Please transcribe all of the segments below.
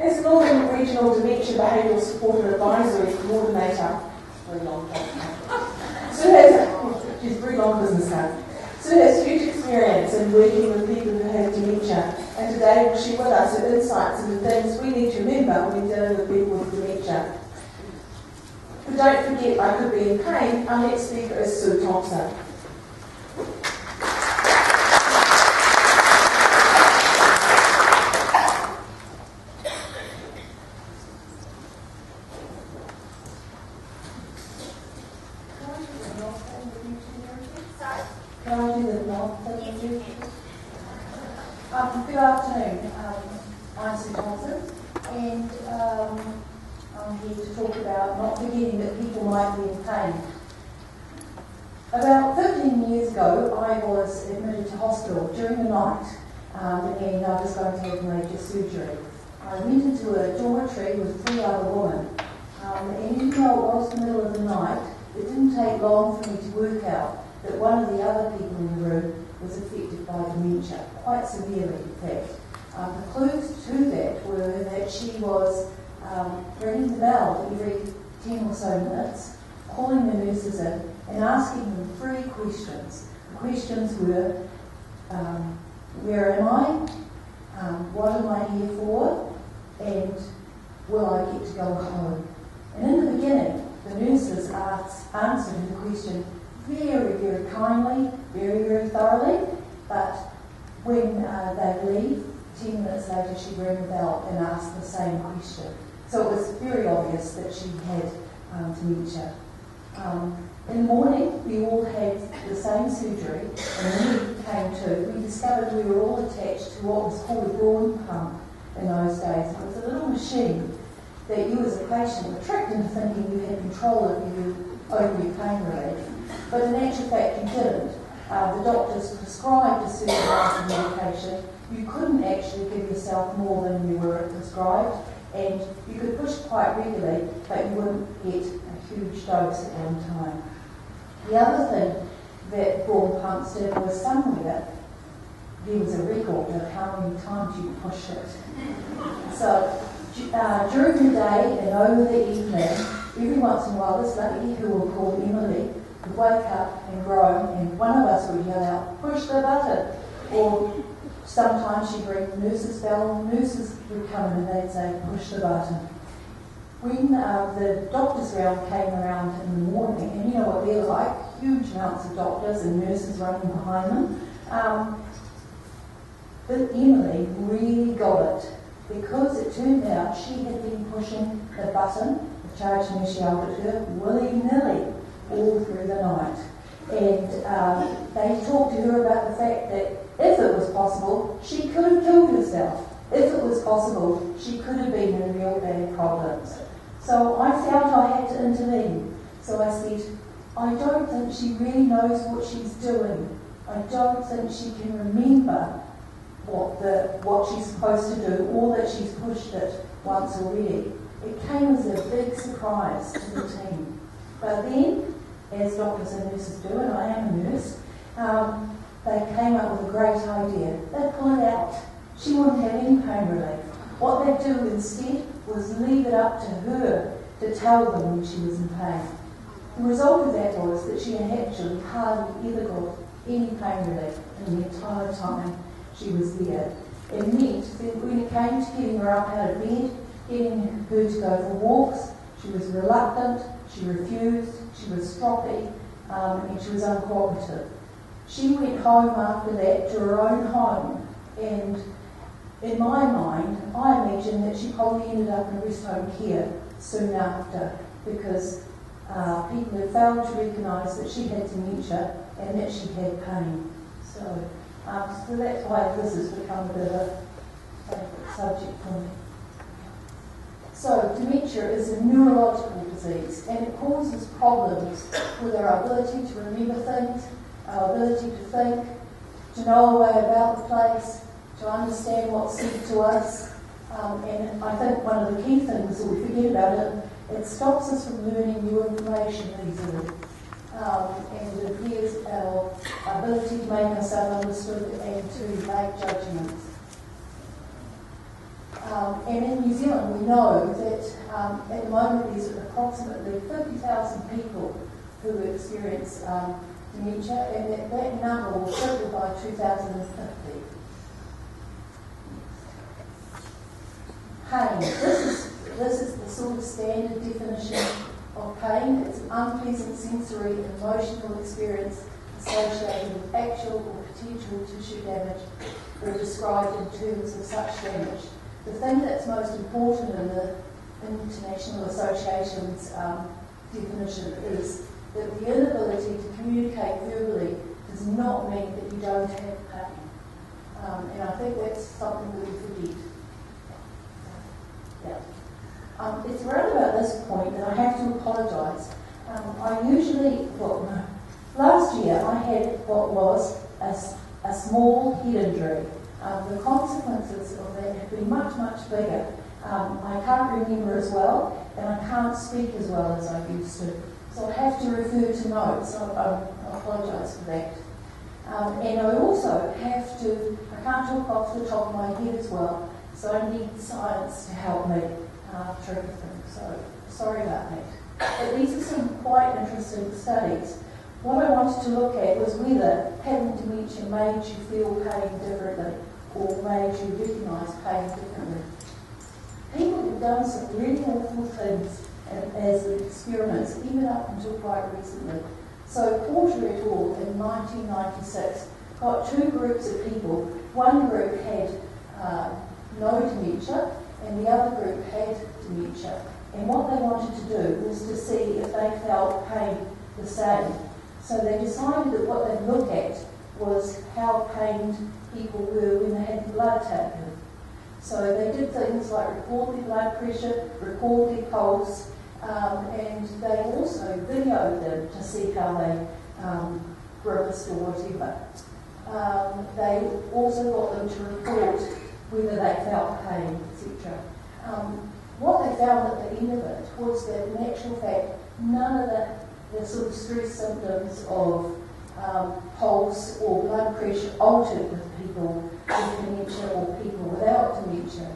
As Northern Regional Dementia Behavioural Support and Advisory Coordinator, very long name. Sue has, she's a very long business name. Sue has huge experience in working with people who have dementia, and today will share with us her insights into things we need to remember when dealing with people with dementia. But don't forget, I could be in pain. Our next speaker is Sue Thomson. Good afternoon. I'm Sue Thomson, and I'm here to talk about not forgetting that people might be in pain. About 15 years ago, I was admitted to hospital during the night, and I was going to have major surgery. I went into a dormitory with 3 other women, and even though it was the middle of the night, it didn't take long for me to work out that one of the other people in the room was affected by dementia, quite severely in fact. The clues to that were that she was ringing the bell every 10 or so minutes, calling the nurses in and asking them 3 questions. The questions were, where am I? What am I here for? And will I get to go home? And in the beginning, the nurses answered the question very, very kindly, very, very thoroughly, but when they leave, 10 minutes later she rang the bell and asked the same question. So it was very obvious that she had dementia. In the morning, we all had the same surgery, and when we came to, we discovered we were all attached to what was called a brawn pump in those days. It was a little machine that you as a patient were tricked into thinking you had control over your pain relief. But in actual fact, you didn't. The doctors prescribed a certain amount of medication. You couldn't actually give yourself more than you were prescribed, and you could push quite regularly, but you wouldn't get a huge dose at one time. The other thing that brawn pumps did was somewhere there was a record of how many times you pushed it. So during the day and over the evening, every once in a while, this lady, who we'll call Emily, would wake up and groan, and one of us would yell out, "Push the button!" Or sometimes she'd ring the nurse's bell, and the nurses would come in and they'd say, "Push the button." When the doctor's round came around in the morning, and you know what they're like, huge amounts of doctors and nurses running behind them, but Emily really got it, because it turned out she had been pushing the button, the charge nurse yelled at her, willy-nilly, all through the night. And they talked to her about the fact that if it was possible, she could have killed herself. If it was possible, she could have been in real bad problems. So I felt I had to intervene. So I said, I don't think she really knows what she's doing. I don't think she can remember what she's supposed to do, or that she's pushed it once already. It came as a big surprise to the team. But then, as doctors and nurses do, and I am a nurse, they came up with a great idea. They'd pull it out. She wouldn't have any pain relief. What they'd do instead was leave it up to her to tell them when she was in pain. The result of that was that she had actually hardly ever got any pain relief in the entire time she was there. It meant that when it came to getting her up out of bed, getting her to go for walks, she was reluctant, she refused, she was stroppy, and she was uncooperative. She went home after that to her own home, and in my mind, I imagine that she probably ended up in rest home care soon after, because people had failed to recognise that she had dementia and that she had pain. So that's why this has become a bit of a favourite subject for me. So dementia is a neurological disease, and it causes problems with our ability to remember things, our ability to think, to know our way about the place, to understand what's said to us. And I think one of the key things that we forget about it stops us from learning new information easily. And it impairs our ability to make ourselves understood and to make judgments. And in New Zealand, we know that at the moment there's approximately 50,000 people who experience dementia, and that number will triple by 2050. Pain. This is the sort of standard definition of pain. It's an unpleasant sensory and emotional experience associated with actual or potential tissue damage, or described in terms of such damage. The thing that's most important in the International Association's definition is that the inability to communicate verbally does not mean that you don't have pain. And I think that's something that we forget. Yeah. It's around about this point that I have to apologise. Last year I had what was a small head injury. The consequences of that have been much, much bigger. I can't remember as well, and I can't speak as well as I used to. So I have to refer to notes. I apologise for that. And I also I can't talk off the top of my head as well, so I need science to help me treat things. So sorry about that. But these are some quite interesting studies. What I wanted to look at was whether having dementia made you feel pain differently or made you recognise pain differently. People have done some really awful things as experiments, even up until quite recently. So Porter et al. In 1996 got two groups of people. One group had no dementia and the other group had dementia. And what they wanted to do was to see if they felt pain the same. So they decided that what they'd look at was how pained people were when they had blood taken. So they did things like record their blood pressure, record their pulse, and they also videoed them to see how they grimaced or whatever. They also got them to report whether they felt pain, etc. What they found at the end of it was that in actual fact, none of the sort of stress symptoms of pulse or blood pressure altered with people with dementia or people without dementia.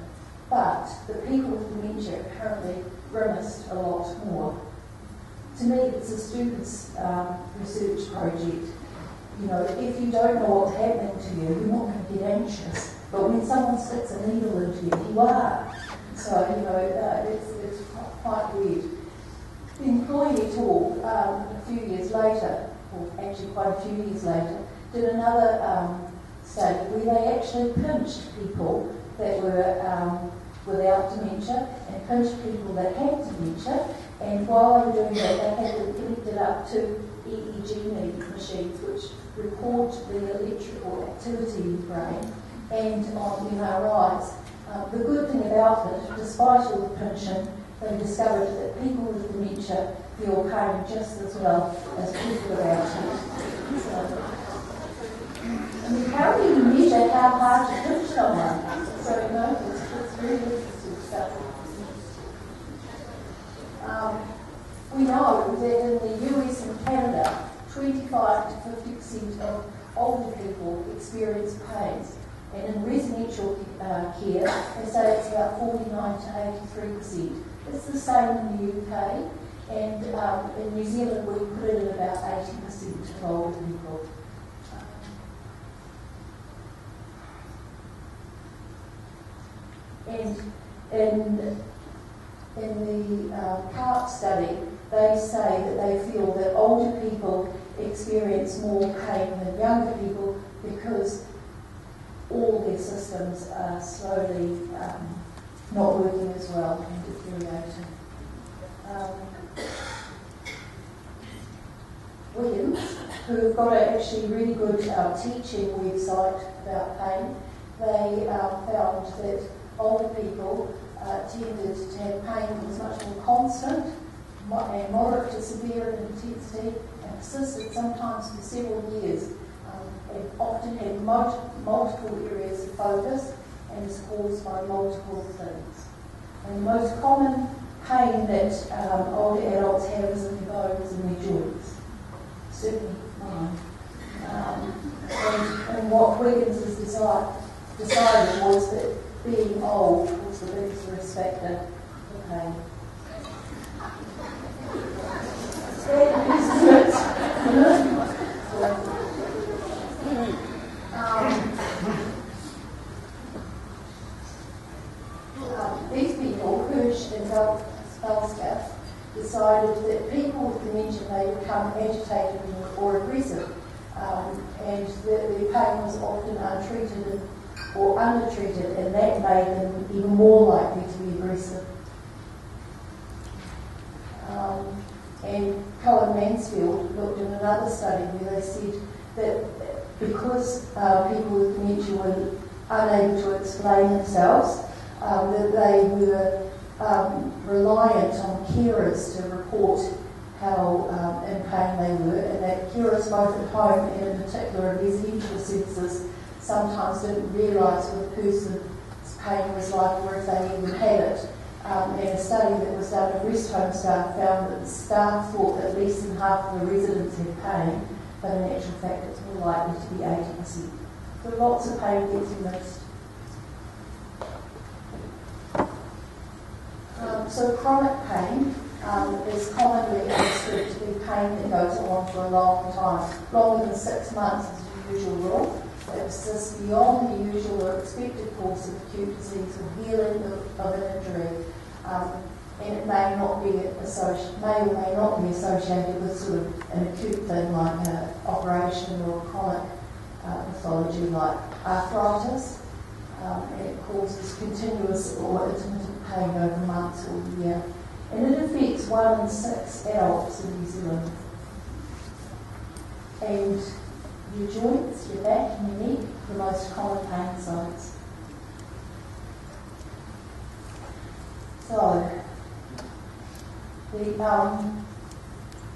But the people with dementia apparently grimaced a lot more. To me, it's a student's research project. You know, if you don't know what's happening to you, you're not going to get anxious. But when someone sticks a needle into you, you are. So, you know, it's quite weird. The employee et al. A few years later, or actually quite a few years later, did another study where they actually pinched people that were without dementia and pinched people that had dementia. And while they were doing that, they had them connected up to EEG machines, which record the electrical activity in the brain, and on MRIs. The good thing about it, despite all the pinching, they discovered that people with dementia feel pain just as well as people without it. So, I mean, how do you measure how hard to pinch someone? So, you know, it's really interesting stuff. We know that in the US and Canada, 25 to 50% of older people experience pain. And in residential care, they say it's about 49 to 83%. It's the same in the UK, and in New Zealand we put it at about 80% of older people. And in the CARP study, they say that they feel that older people experience more pain than younger people because all their systems are slowly not working as well and deteriorating. Williams, who've got actually really good teaching website about pain, they found that older people tended to have pain that was much more constant and moderate to severe in intensity and persisted sometimes for several years. It often had multiple areas of focus and is caused by multiple things. And the most common pain that older adults have is in their bones and their joints. Certainly mine. And what Wiggins has decided was that being old was the biggest risk factor for pain. These people, Hirsch and Belska, decided that people with dementia may become agitated or aggressive, and that their pain was often untreated or undertreated, and that made them even more likely to be aggressive. And Cohen-Mansfield looked at another study where they said that because people with dementia were unable to explain themselves, that they were reliant on carers to report how in pain they were, and that carers both at home and in particular in residential services sometimes didn't realise what a person's pain was like or if they even had it. And a study that was done of rest home staff found that the staff thought that less than half of the residents had pain, but in actual fact it's more likely to be 80%. So lots of pain gets missed. So chronic pain is commonly understood to be pain that goes on for a long time. Longer than 6 months is the usual rule. It persists beyond the usual or expected course of acute disease or healing of an injury, and it may or may not be associated with sort of an acute thing like an operation or a chronic pathology like arthritis, and it causes continuous or intermittent pain over months or year. And it affects 1 in 6 adults in New Zealand. And your joints, your back and your neck, the most common pain sites. So, the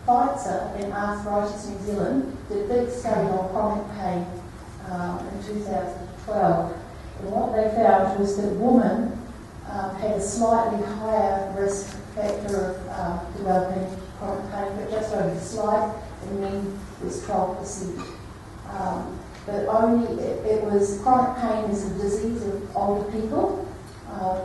Pfizer and Arthritis New Zealand did a big study on chronic pain in 2012. And what they found was that women had a slightly higher risk factor of developing chronic pain, but just only slight, and men was 12%. But only it was chronic pain is a disease of older people.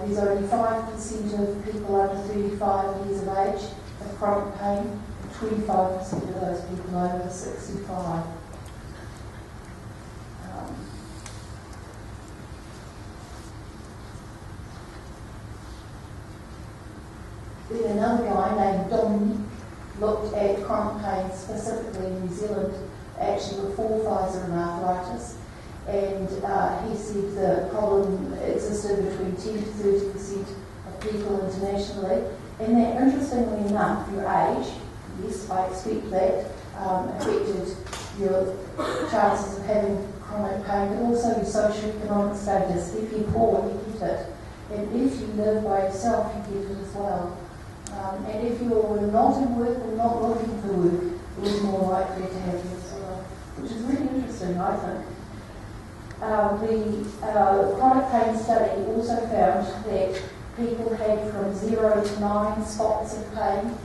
There's only 5% of people under 35 years of age have chronic pain, and 25% of those people over 65. Then another guy named Dominic looked at chronic pain specifically in New Zealand, actually before Pfizer and arthritis, and he said the problem existed between 10 to 30% of people internationally, and that interestingly enough, your age, yes, I expect that, affected your chances of having chronic pain, but also your socioeconomic status. If you're poor, you get it, and if you live by yourself, you get it as well. And if you're not in work or not looking for work, you're more likely to have it as well, which is really interesting, I think. The chronic pain study also found that people had from 0 to 9 spots of pain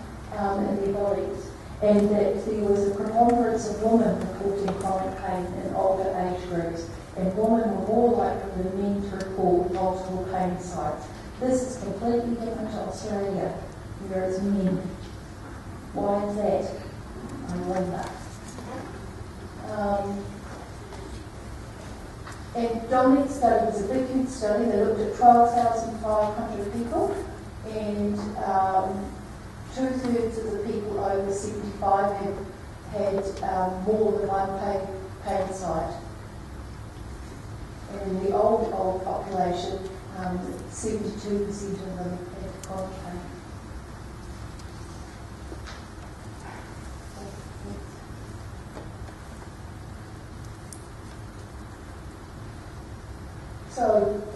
in their bodies, and that there was a preponderance of women reporting chronic pain in older age groups, and women were more likely than men to report multiple pain sites. This is completely different to Australia, whereas men. Why is that? I wonder. And Dominic's study was a big, huge study. They looked at 12,500 people, and 2/3 of the people over 75 had more than one pain site. And in the old population, 72% of them had chronic pain. So,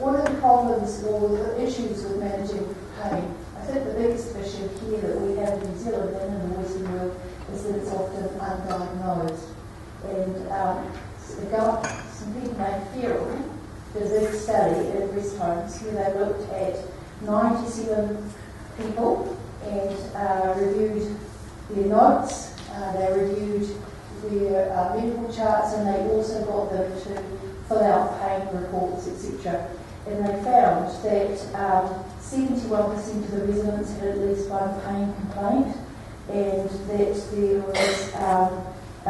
what are the problems or the issues with managing pain? I think the biggest issue here that we have in New Zealand and in the Western world is that it's often undiagnosed. And some people named Behavioural did a big study at rest homes where they looked at 97 people and reviewed their notes, they reviewed their medical charts, and they also got them to fill out pain reports, etc. and they found that 71% of the residents had at least one pain complaint, and that there was a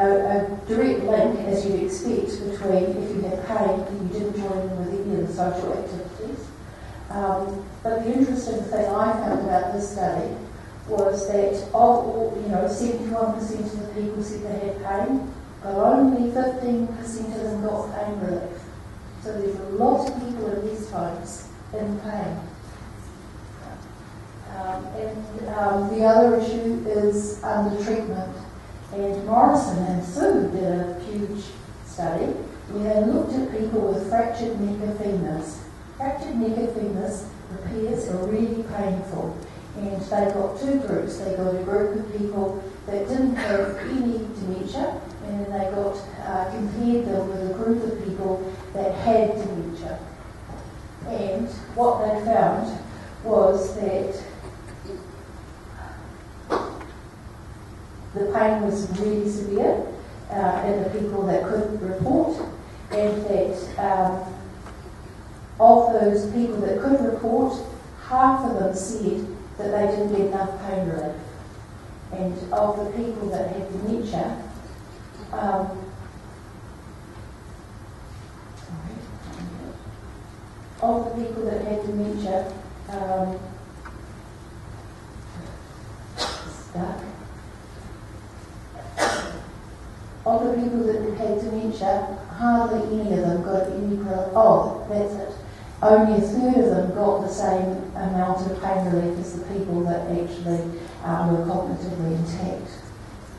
direct link, as you'd expect, between if you had pain and you didn't join in with any of the social activities. But the interesting thing I found about this study was that of all, 71% of the people said they had pain, but only 15% of them got pain relief. So there's a lot of people in these homes in pain. And the other issue is under treatment. And Morrison and Sue did a huge study where they looked at people with fractured neck of femurs. Fractured neck of femurs repairs are really painful. And they got two groups. They got a group of people that didn't have any dementia, and then they got compared them with a group of people that had dementia. And what they found was that the pain was really severe in the people that couldn't report, and that of those people that could report, half of them said that they didn't get enough pain relief. And of the people that had dementia, of the people that had dementia, of the people that had dementia, hardly any of them got any relief. Oh, that's it. Only a third of them got the same amount of pain relief as the people that actually were cognitively intact.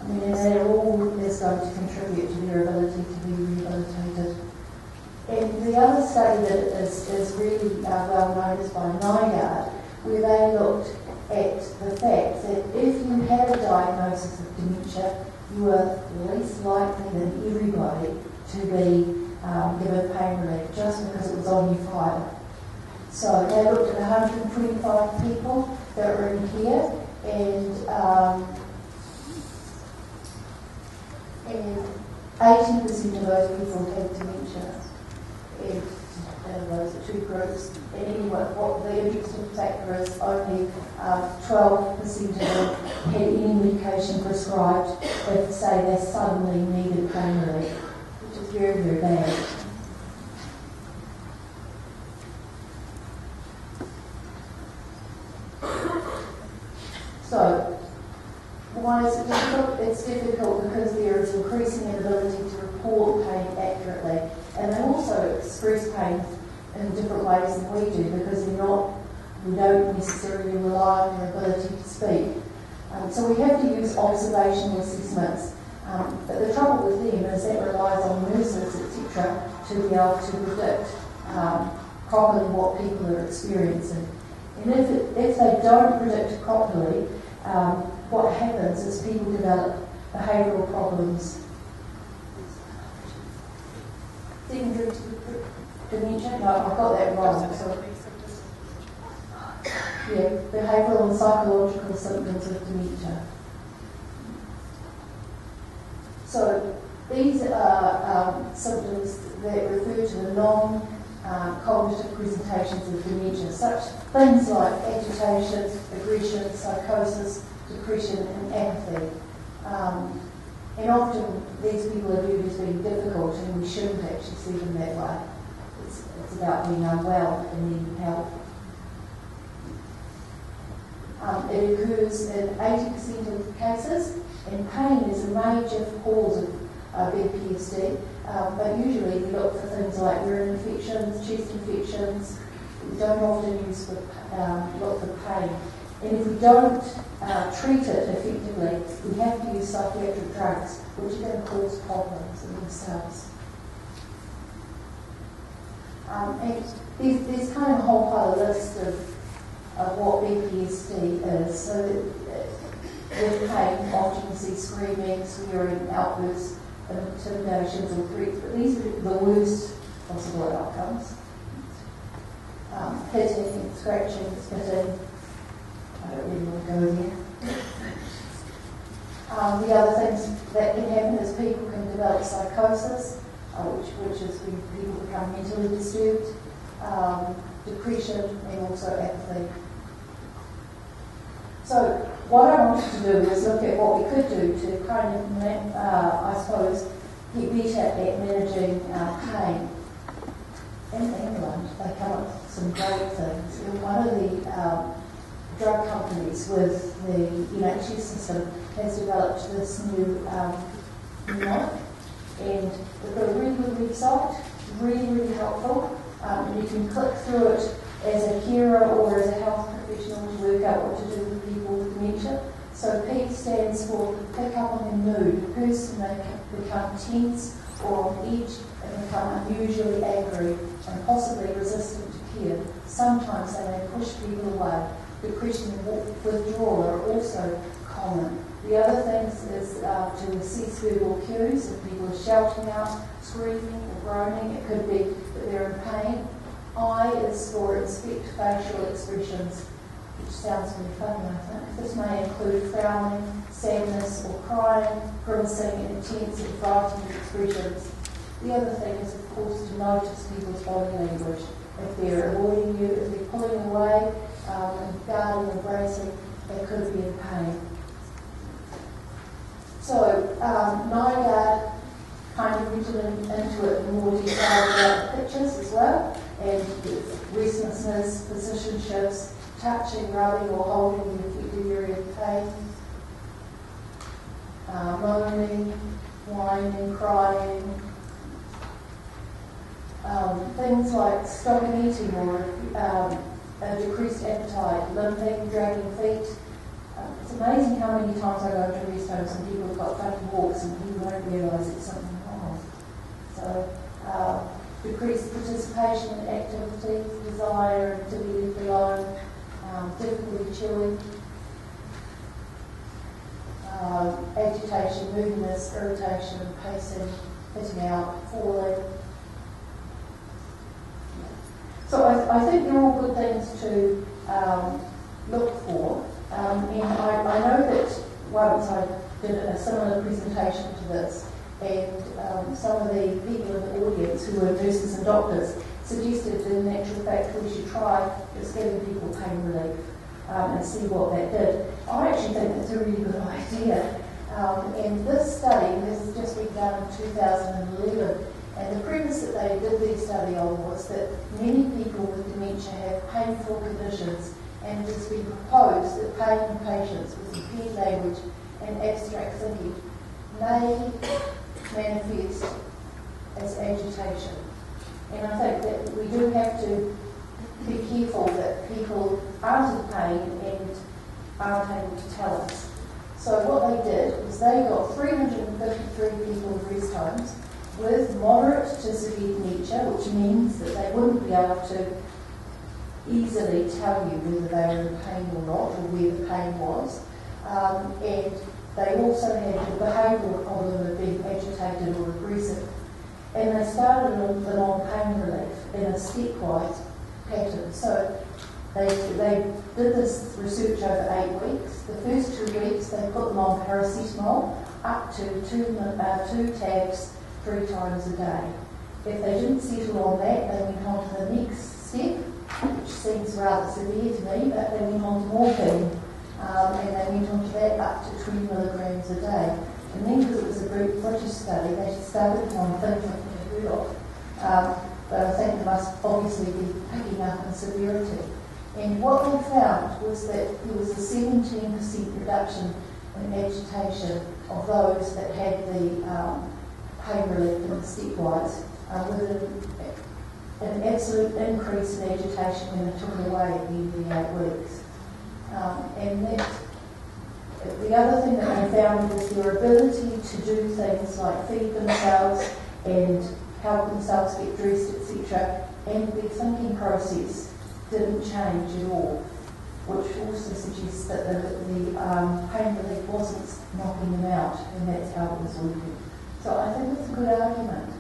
I mean, and that all is going to contribute to their ability to be rehabilitated. And the other study that is really well known is by NIGARD, where they looked at the fact that if you had a diagnosis of dementia, you were less likely than everybody to be given pain relief just because it was on your file. So they looked at 125 people that were in care, and 80% of those people had dementia. And those are two groups. And anyway, what the interesting factor is, only 12% of them had any medication prescribed if, say, they suddenly needed pain relief, which is very, very bad. So, why is it difficult? It's difficult because there is increasing inability to report pain accurately, and they also express pain in different ways than we do because we don't necessarily rely on their ability to speak. So we have to use observational assessments. But the trouble with them is that relies on nurses, etc., to be able to predict properly what people are experiencing. And if they don't predict it properly, what happens is people develop behavioural problems. Secondary dementia? No, I got that wrong. So, yeah, behavioural and psychological symptoms of dementia. So these are symptoms that refer to the non-cognitive presentations of dementia, such things like agitation, aggression, psychosis, depression, and apathy. And often these people are viewed as being difficult, and we shouldn't actually see them that way. It's about being unwell and needing help. It occurs in 80% of the cases, and pain is a major cause of BPSD, but usually we look for things like urine infections, chest infections. We don't often look for pain. And if we don't treat it effectively, we have to use psychiatric drugs, which are going to cause problems in themselves. And there's kind of a whole pile list of what BPSD is. So with pain, often you see screaming, swearing, outbursts, intimidations or threats, but these are the worst possible outcomes. Hitting, scratching, spitting. I don't really want to go there. The other things that can happen is people can develop psychosis, which is when people become mentally disturbed. depression, and also apathy. So what I wanted to do was look at what we could do to kind of, I suppose, get better at managing pain. In England, they come up with some great things. One of the drug companies with the NHS system has developed this new mnemonic, and they've got a really good website, really helpful. You can click through it as a carer or as a health professional to work out what to do with people with dementia. So P stands for pick up on their mood. The person may become tense or on edge and become unusually angry and possibly resistant to care. Sometimes they may push people away. Depression and withdrawal are also common. The other things is to assess verbal cues. If people are shouting out, screaming or groaning, it could be that they're in pain. I is for inspect facial expressions, which sounds really funny, I think. This may include frowning, sadness or crying, grimacing, intense and frightening expressions. The other thing is, of course, to notice people's body language. If they're avoiding you, if they're pulling away, guarding and bracing, they could be in pain. So, NIGARD kind of went into it in more detail about the pictures as well, and restlessness, position shifts, touching, rubbing or holding the affected area of pain, moaning, whining, crying, things like stopping eating or a decreased appetite, limping, dragging feet. It's amazing how many times I go into rest homes and people have got funny walks and people don't realise it's something wrong. So, decreased participation in activities, desire to be left alone, difficulty chewing, agitation, moodiness, irritation, pacing, hitting out, falling. So I think they're all good things to look for. And I know that once I did a similar presentation to this, and some of the people in the audience who were nurses and doctors suggested that in actual fact we should try just giving people pain relief and see what that did. I actually think that's a really good idea. And this study has just been done in 2011. And the premise that they did their study on was that many people with dementia have painful conditions, and it has been proposed that pain in patients with impaired language and abstract thinking may manifest as agitation. And I think that we do have to be careful that people aren't in pain and aren't able to tell us. So what they did was they got 353 people in rest homes with moderate to severe dementia, which means that they wouldn't be able to easily tell you whether they were in pain or not, or where the pain was. And they also had the behavioural problem of being agitated or aggressive. And they started them on pain relief in a stepwise pattern. So they did this research over 8 weeks. The first 2 weeks they put them on paracetamol up to two tabs 3 times a day. If they didn't settle on that, they went on to the next step, which seems rather severe to me, but they went on to morphine, and they went on to that up to 20 milligrams a day. And then, because it was a British study, they started on things I think I've heard of, but I think they must obviously be picking up in severity. And what they found was that there was a 17% reduction in agitation of those that had the pain relief in the stepwise, with an absolute increase in agitation when they took it away at the end of the 8 weeks. And that, the other thing that they found was their ability to do things like feed themselves and help themselves get dressed, etc., and their thinking process didn't change at all, which also suggests that the pain relief wasn't knocking them out, and that's how it was working. So I think it's a good argument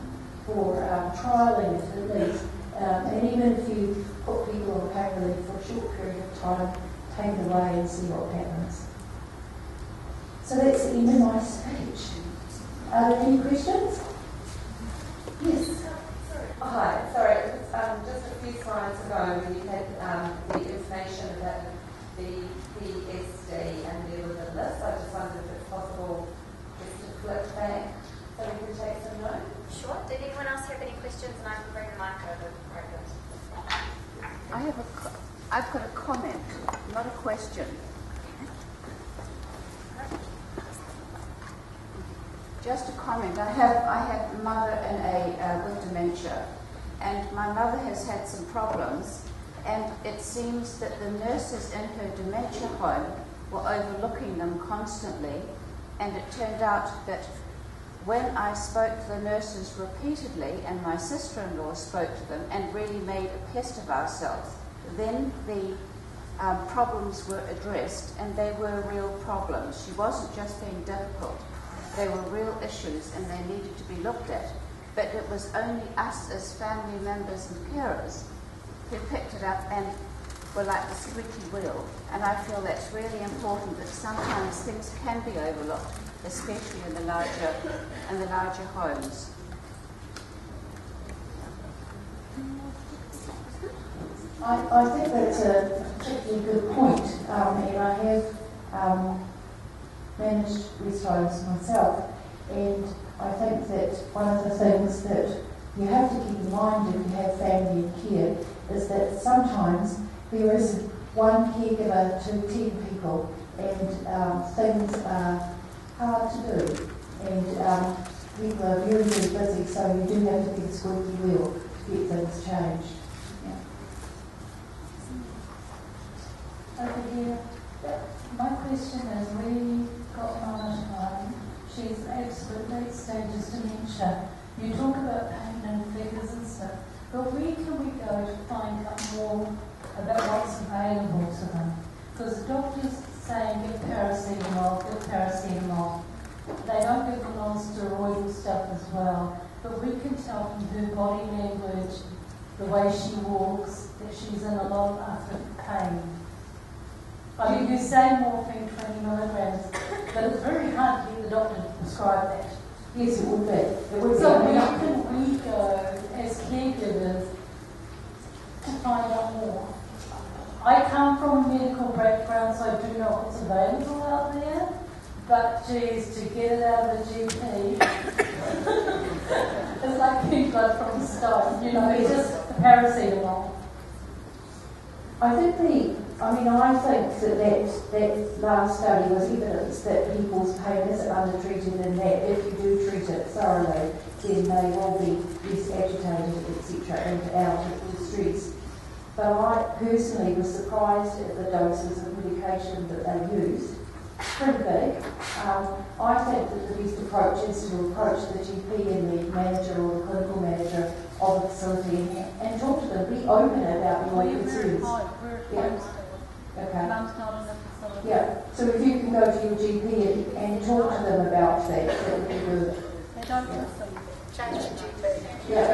for trialling it at least, and even if you put people on pain relief for a short period of time, take it away and see what happens. So that's the end of my speech. Are there any questions? Yes. Hi, sorry, just a few slides home and you had the information about the PSD and there was a list. I just wondered if it's possible just to flip back so we can take some notes. Sure. Did anyone else have any questions? And I can bring the mic over. I've got a comment, not a question. Just a comment. I have a mother with dementia, and my mother has had some problems, and it seems that the nurses in her dementia home were overlooking them constantly, and it turned out that when I spoke to the nurses repeatedly, and my sister-in-law spoke to them and really made a pest of ourselves, then the problems were addressed, and they were real problems. She wasn't just being difficult. They were real issues, and they needed to be looked at. But it was only us as family members and carers who picked it up and were like the squeaky wheel. And I feel that's really important, that sometimes things can be overlooked, especially in the larger homes. I think that's a particularly good point, and I have managed rest homes myself, and I think that one of the things that you have to keep in mind if you have family in care is that sometimes there is one caregiver to 10 people, and things are hard to do, and people are very, very busy, so you do have to be the squeaky wheel to get things changed. Over here, my question is, we got Mum at home. She's absolute late stages dementia. You talk about pain and figures and stuff, but where can we go to find out more about what's available to them? Because the doctor's saying give paracetamol. They don't give the non-steroidal stuff as well, but we can tell from her body language, the way she walks, that she's in a lot of pain. I mean, you say morphine 20 milligrams, but it's very hard to get the doctor to prescribe that. Yes, it would be. So where can we go as caregivers to find out more? I come from a medical background, so I do know what's available out there, but geez, to get it out of the GP, it's like getting blood from a stone, it's just the paracetamol. I think that last study was evidence that people's pain isn't undertreated, and that if you do treat it thoroughly, then they will be less agitated, etc., and out of the stress. But I personally was surprised at the doses of medication that they used. Pretty big. I think that the best approach is to approach the GP and the manager or the clinical manager of the facility and talk to them. Be open about your concerns. Okay. Mum's not in the facility. Yeah. So if you can go to your GP and talk to them about that would be good. They don't listen. Change the GP. Yeah.